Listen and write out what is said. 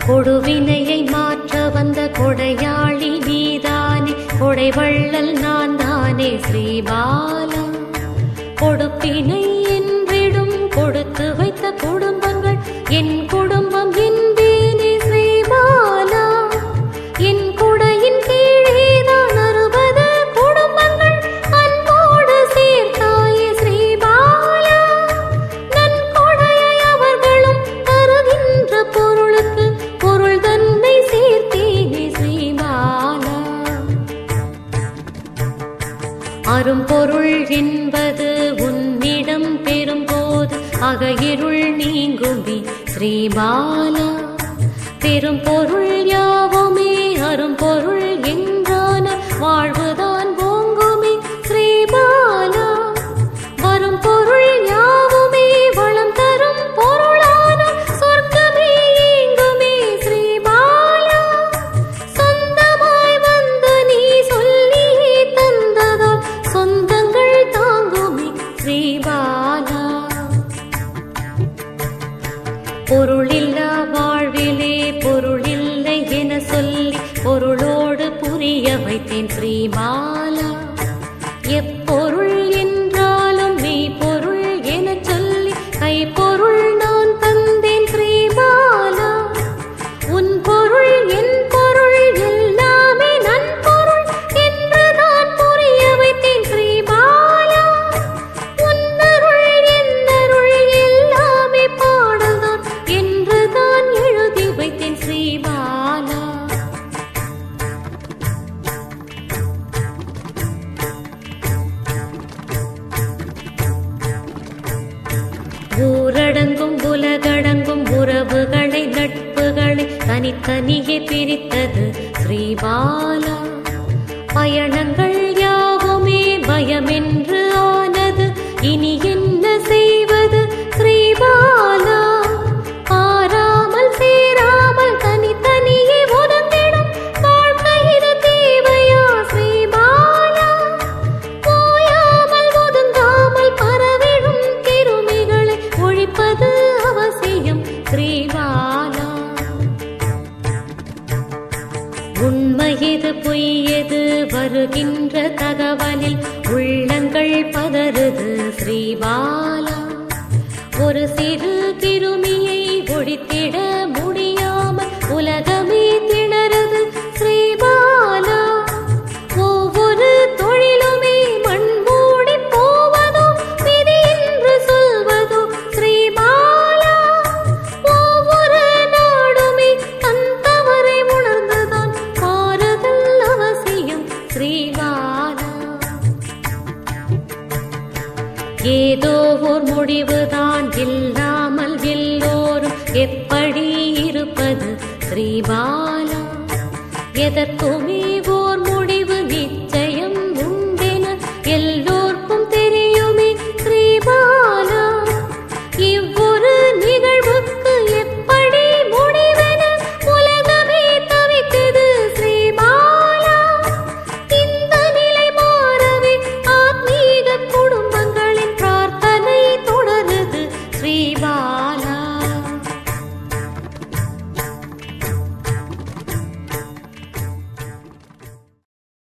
கொடுவினையை மாற்ற வந்த கொடையாளி நீதானே, கொடை வள்ளல் நான் தானே ஸ்ரீபாலா. கொடுப்பினை என்றிடும் கொடுத்து வைத்த குடும்பங்கள் என் குடும்பம் என்பேனே ஸ்ரீபாலா. என் குடையின் கீழே தான் 60 குடும்பங்கள் அன்போடு சேர்த்தாயே ஸ்ரீபாலா. நன் கொடையை அவர்களும் தருகின்ற பொருளுக்கு பொருள் தன்னை சேர்த்தேனே ஸ்ரீபாலா. அரும்பொருள் என்பது உன்னிடம் பெறும்போது அகையிருள் நீங்குமே ஸ்ரீபாலா. பெரும் பொருள் யாவுமே அரும்பொருள் என்றான வாழ்வுதான் ஓங்குமே ஸ்ரீபாலா. வரும் பொருள் யாவுமே வளம் தரும் பொருளான சொர்க்கமே ஏங்குமே ஸ்ரீபாலா. சொந்தமாய் வந்து நீ சொல்லியே தந்ததால் சொந்தங்கள் தாங்குமே ஸ்ரீபாலா. பொருளில்லா வாழ்விலே பொருள் இல்லை என சொல்லி பொருளோடு புரிய வைத்தேன் ஸ்ரீபாலா. எப்பொருள் என்றாலும் மெய்ப்பொருள் என சொல்லி கைப்பொருள் நான் தந்தேன் ஸ்ரீபாலா. உன் பொருள் என் பொருள் எல்லாமே நன்பொருள் என்று நான் புரிய வைத்தேன் ஸ்ரீபாலா. உன்னருள் என்னருள் எல்லாமே பாடல்தான் என்று தான் எழுதி வைத்தேன் ஸ்ரீபாலா. ஊரடங்கும் உலகடங்கும் உறவுகளை நட்புகளை தனித்தனியே பிரித்தது ஸ்ரீபாலா. பயணங்கள் யாவுமே பயமென்று ஆனது, இனி என்ன செய்வது ஸ்ரீபாலா. பாராமல் சேராமல் தனித்தனியே உதந்திடும் வாழ்க்கை இது தேவையா ஸ்ரீபாலா. போயாமல் ஒதுங்காமல் பரவிடும் கிருமிகளை ஒழிப்பது அவசியம் ஸ்ரீபாலா. உண்மையது பொய்யது வருகின்ற தகவலில் உள்ளங்கள் பதறுது ஸ்ரீபாலா. ஒரு சிறு கிருமியை ஒழித்திட முடியாமல் உலகமே திணறுது ஸ்ரீபாலா. ஒவ்வொரு தொழிலுமே மண் மூடி போவதோ விதி என்று சொல்வதோ ஸ்ரீபாலா. ஒவ்வொரு நாடுமே தன் தவறை உணர்ந்துதான் மாறுதல் அவசியம் ஸ்ரீபாலா. ஏதோ ஓர் முடிவுதான் இல்லாமல் எல்லோரும் எப்படி இருப்பது ஸ்ரீபாலா. எதற்குமே